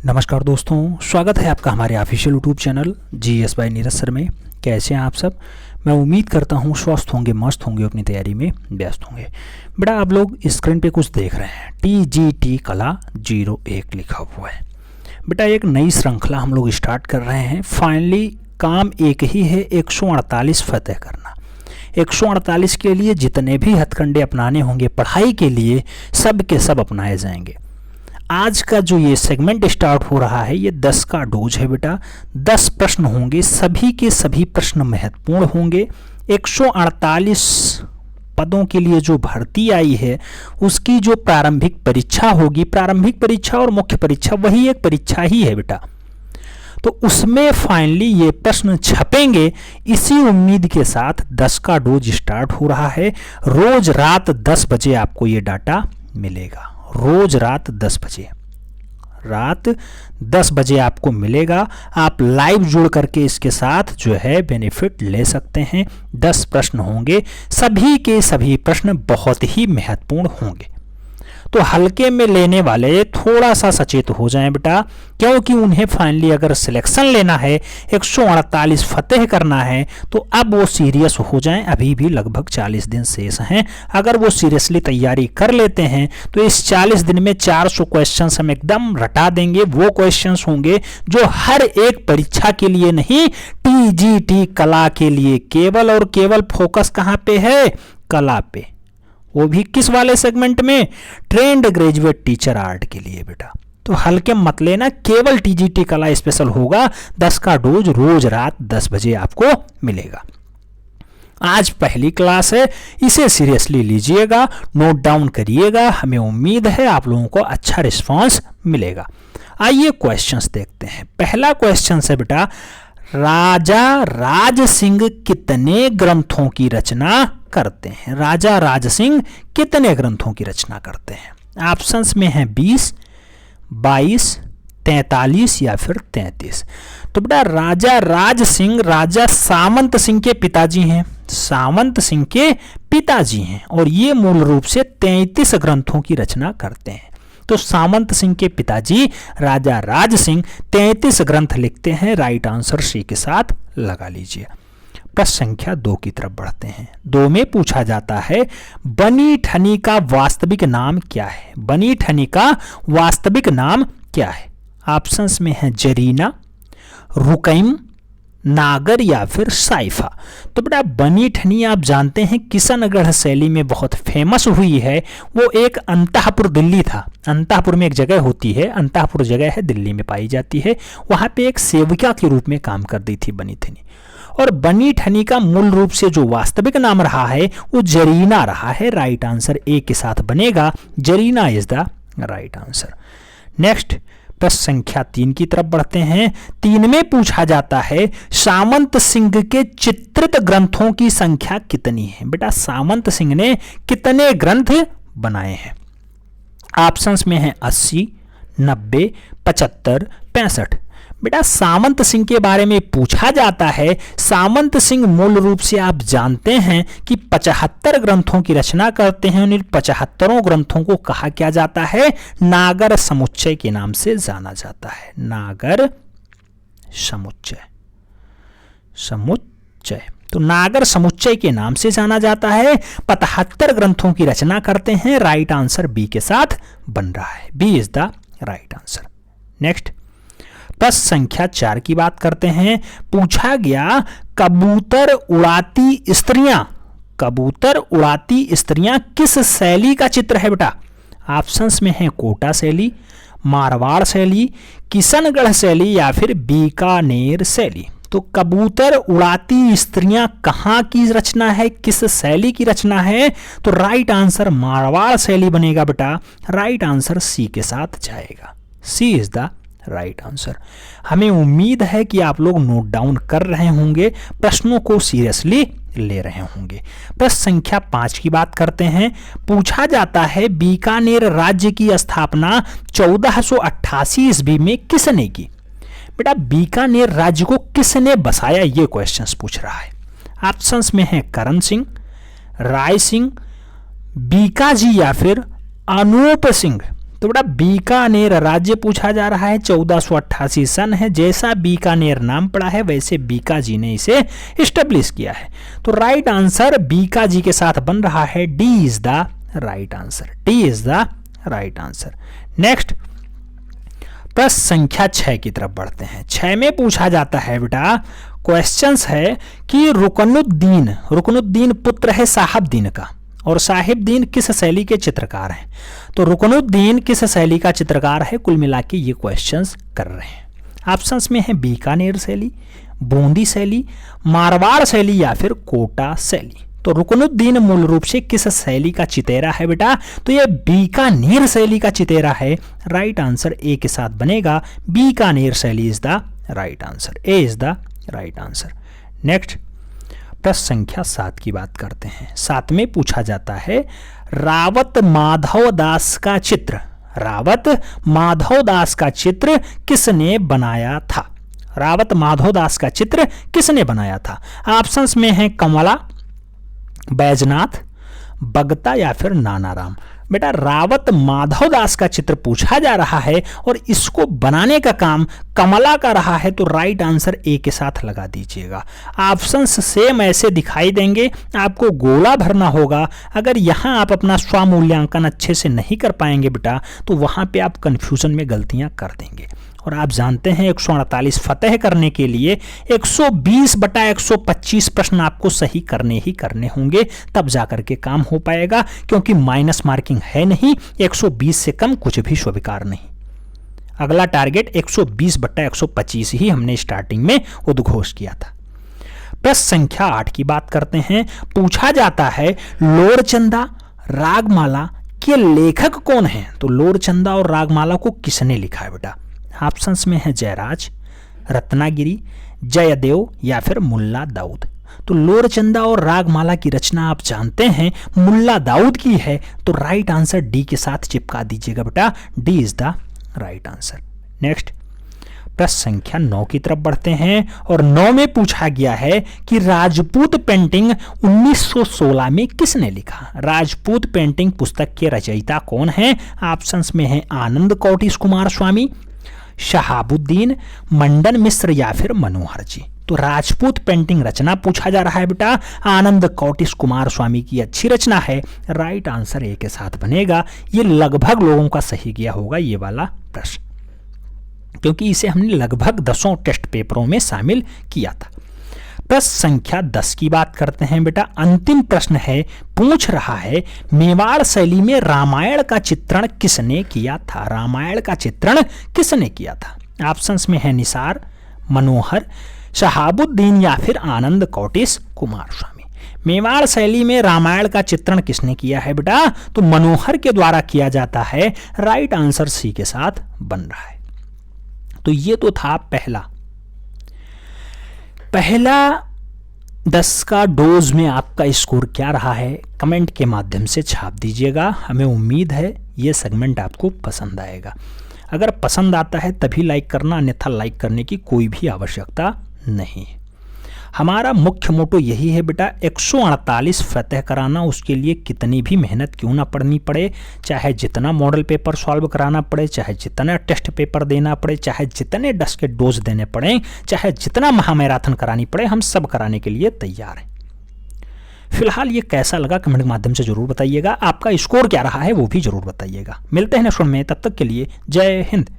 नमस्कार दोस्तों, स्वागत है आपका हमारे official YouTube channel GS bye Neeraj sir में। कैसे हैं आप सब? मैं उम्मीद करता हूं स्वस्थ होंगे, मस्त होंगे, अपनी तैयारी में व्यस्त होंगे। बेटा आप लोग स्क्रीन पे कुछ देख रहे हैं, TGT कला 01 लिखा हुआ है। बेटा एक नई श्रृंखला हम लोग स्टार्ट कर रहे हैं। फाइनली काम एक ही है, 148 फतेह करना। 148 के लिए जितने भी हथकंडे अपनाने होंगे पढ़ाई के लिए, सब के सब अपनाए जाएंगे। आज का जो ये सेगमेंट स्टार्ट हो रहा है, ये 10 का डोज है बेटा। 10 प्रश्न होंगे, सभी के सभी प्रश्न महत्वपूर्ण होंगे। 148 पदों के लिए जो भर्ती आई है उसकी जो प्रारंभिक परीक्षा होगी, प्रारंभिक परीक्षा और मुख्य परीक्षा वही एक परीक्षा ही है बेटा। तो उसमें फाइनली ये प्रश्न छपेंगे, इसी उम्मीद के साथ 10 का डोज स्टार्ट हो रहा है। रोज रात 10 बजे आपको ये डाटा मिलेगा। रोज रात 10 बजे, रात 10 बजे आपको मिलेगा। आप लाइव जुड़ करके इसके साथ जो है बेनिफिट ले सकते हैं। 10 प्रश्न होंगे, सभी के सभी प्रश्न बहुत ही महत्वपूर्ण होंगे। तो हल्के में लेने वाले थोड़ा सा सचेत हो जाएं बेटा, क्योंकि उन्हें फाइनली अगर सिलेक्शन लेना है, 148 फतेह करना है, तो अब वो सीरियस हो जाएं। अभी भी लगभग 40 दिन शेष हैं। अगर वो सीरियसली तैयारी कर लेते हैं तो इस 40 दिन में 400 क्वेश्चंस हम एकदम रटा देंगे। वो क्वेश्चंस होंगे जो हर एक परीक्षा के लिए नहीं, TGT कला के लिए केवल और केवल फोकस कहाँ पे है? कला पे। वो भी किस वाले सेगमेंट में? ट्रेंड ग्रेजुएट टीचर आर्ट के लिए बेटा। तो हल्के मत लेना, केवल TGT कला स्पेशल होगा। 10 का डोज रोज रात 10 बजे आपको मिलेगा। आज पहली क्लास है, इसे सीरियसली लीजिएगा, नोट डाउन करिएगा। हमें उम्मीद है आप लोगों को अच्छा रिस्पांस मिलेगा। आइए क्वेश्चंस देखते हैं। पहला क्वेश्चन है बेटा, राजा राज सिंह कितने ग्रंथों की रचना करते हैं? राजा राज सिंह कितने ग्रंथों की रचना करते हैं? ऑप्शंस में है 20, 22, 43 या फिर 33। तो बेटा राजा राज सिंह राजा सामंत सिंह के पिताजी हैं। सामंत सिंह के पिताजी हैं और ये मूल रूप से 33 ग्रंथों की रचना करते हैं। तो सामंत सिंह के पिताजी राजा राज सिंह 33 ग्रंथ लिखते हैं। राइट आंसर सी के साथ लगा लीजिए। प्रश्न संख्या 2 की तरफ बढ़ते हैं। 2 में पूछा जाता है, बनी ठनी का वास्तविक नाम क्या है? बनी ठनी का वास्तविक नाम क्या है? ऑप्शंस में है जरीना, रुकैम, नागर या फिर साइफा। तो बेटा बनी ठनी आप जानते हैं किशनगढ़ शैली में बहुत फेमस हुई है। वो एक अंतःपुर दिल्ली था। अंतःपुर में एक जगह होती है, अंतःपुर जगह है, दिल्ली में पाई जाती है। वहां पे एक सेविका के रूप में काम करती थी बनी ठनी। और बनी ठनी का मूल रूप से जो वास्तविक नाम रहा है वो जरीना रहा है। राइट आंसर ए के साथ बनेगा, Zarina is the right answer. Next प्रश्न संख्या 3 की तरफ बढ़ते हैं। 3 में पूछा जाता है, सामंत सिंह के चित्रित ग्रंथों की संख्या कितनी है? बेटा सामंत सिंह ने कितने ग्रंथ बनाए हैं? ऑप्शंस में है 80, 90, 75, 65। बेटा सामंत सिंह के बारे में पूछा जाता है। सामंत सिंह मूल रूप से आप जानते हैं कि 75 ग्रंथों की रचना करते हैं। इन 75 ग्रंथों को कहा क्या जाता है? नागर समुच्चय के नाम से जाना जाता है। नागर समुच्चय, समुच्चय। तो नागर समुच्चय के नाम से जाना जाता है। 75 ग्रंथों की रचना करते हैं। राइट आंसर बी के साथ बन रहा है। B is the right answer. Next प्रश्न संख्या 4 की बात करते हैं। पूछा गया, कबूतर उड़ाती स्त्रियां, कबूतर उड़ाती स्त्रियां किस शैली का चित्र है बेटा? ऑप्शंस में है कोटा शैली, मारवाड़ शैली, किशनगढ़ शैली या फिर बीकानेर शैली। तो कबूतर उड़ाती स्त्रियां कहां की रचना है, किस शैली की रचना है? तो राइट आंसर मारवाड़ शैली बनेगा बेटा। राइट आंसर सी के साथ जाएगा। सी इज द राइट आंसर। हमें उम्मीद है कि आप लोग नोट डाउन कर रहे होंगे, प्रश्नों को सीरियसली ले रहे होंगे। प्रश्न संख्या 5 की बात करते हैं। पूछा जाता है, बीकानेर राज्य की स्थापना 1488 ईस्वी में किसने की? बेटा बीकानेर राज्य को किसने बसाया, ये क्वेश्चंस पूछ रहा है। ऑप्शंस में है करण सिंह, राय सिंह, बीकाजी या फिर अनूप सिंह। तो बेटा बीकानेर राज्य पूछा जा रहा है, 1488 सन है। जैसा बीकानेर नाम पड़ा है वैसे बीका जी ने इसे इस्टेब्लिश किया है। तो राइट आंसर बीका जी के साथ बन रहा है, D is the right answer, D is the right answer. Next प्रश्न संख्या 6 की तरफ बढ़ते हैं। 6 में पूछा जाता है बेटा, क्वेश्चंस है कि रुकनुद्दीन पुत्र है साहिबदीन का, और साहिबदीन किस शैली के चित्रकार हैं? तो रुकनुद्दीन किस शैली का चित्रकार है? कुल मिला के ये क्वेश्चंस कर रहे हैं। ऑप्शंस में है बीकानेर शैली, बूंदी शैली, मारवाड़ शैली या फिर कोटा शैली। तो रुकनुद्दीन मूल रूप से किस शैली का चितेरा है बेटा? तो ये बीकानेर शैली का चितेरा है। राइट आंसर ए के साथ बनेगा, बीकानेर शैली is the right answer, A is the right answer. Next प्रश्न संख्या 7 की बात करते हैं। 7 में पूछा जाता है, रावत माधव दास का चित्र, रावत माधव दास का चित्र किसने बनाया था? रावत माधव दास का चित्र किसने बनाया था? ऑप्शंस में है कमला, बैजनाथ, बगता या फिर नानाराम। बेटा रावत माधव दास का चित्र पूछा जा रहा है और इसको बनाने का काम कमला का रहा है, तो राइट आंसर ए के साथ लगा दीजिएगा। ऑप्शंस सेम ऐसे दिखाई देंगे, आपको गोला भरना होगा। अगर यहाँ आप अपना स्वमूल्यांकन अच्छे से नहीं कर पाएंगे बेटा, तो वहाँ पे आप कंफ्यूजन में गलतियाँ कर देंगे। और आप जानते हैं 148 फतेह करने के लिए 120/125 प्रश्न आपको सही करने ही करने होंगे, तब जाकर के काम हो पाएगा, क्योंकि माइनस मार्किंग है नहीं। 120 से कम कुछ भी स्वीकार नहीं। अगला टारगेट 120/125 ही हमने स्टार्टिंग में उद्घोष किया था। प्रश्न संख्या 8 की बात करते हैं। पूछा जाता है, लोरचंदा रागमाला के लेखक कौन हैं? तो लोरचंदा और रागमाला को किसने लिखा है बेटा? ऑप्शंस में है जयराज, रत्नागिरी, जयदेव या फिर मुल्ला दाऊद। तो लोरचंदा और रागमाला की रचना आप जानते हैं मुल्ला दाऊद की है, तो राइट आंसर डी के साथ चिपका दीजिएगा बेटा, D is the right answer. Next प्रश्न संख्या 9 की तरफ बढ़ते हैं और 9 में पूछा गया है कि राजपूत पेंटिंग 1916 में किसने लिखा? राजपूत पेंटिंग पुस्तक के रचयिता कौन है? ऑप्शंस में है आनंद कौटिश कुमार स्वामी, शहाबुद्दीन, मंडन मिश्र या फिर मनोहर जी। तो राजपूत पेंटिंग रचना पूछा जा रहा है बेटा, आनंद कौटिश कुमार स्वामी की अच्छी रचना है। राइट आंसर ए के साथ बनेगा। ये लगभग लोगों का सही गया होगा ये वाला प्रश्न, क्योंकि इसे हमने लगभग 10 टेस्ट पेपरों में शामिल किया था। प्रश्न संख्या 10 की बात करते हैं बेटा। अंतिम प्रश्न है, पूछ रहा है मेवाड़ शैली में रामायण का चित्रण किसने किया था? रामायण का चित्रण किसने किया था? ऑप्शंस में है निसार, मनोहर, शहाबुद्दीन या फिर आनंद कौटिश कुमार स्वामी। मेवाड़ शैली में रामायण का चित्रण किसने किया है बेटा? तो मनोहर के द्वारा किया जाता है। राइट आंसर सी के साथ बन रहा है। तो ये तो था पहला 10 का डोज में आपका स्कोर क्या रहा है, कमेंट के माध्यम से छाप दीजिएगा। हमें उम्मीद है ये सेगमेंट आपको पसंद आएगा। अगर पसंद आता है तभी लाइक करना, अन्यथा लाइक करने की कोई भी आवश्यकता नहीं। हमारा मुख्य मोटो यही है बेटा, 148 फतह कराना, उसके लिए कितनी भी मेहनत क्यों ना पड़नी पड़े, चाहे जितना मॉडल पेपर सॉल्व कराना पड़े, चाहे जितना टेस्ट पेपर देना पड़े, चाहे जितने 10 के डोज देने पड़े, चाहे जितना महामैराथन करानी पड़े, हम सब कराने के लिए तैयार हैं। फिलहाल ये कैसा लगा कमेंट के माध्यम से जरूर बताइएगा। आपका स्कोर क्या रहा है वो भी जरूर बताइएगा। मिलते हैं नेक्स्ट वन में, तब तक के लिए जय हिंद।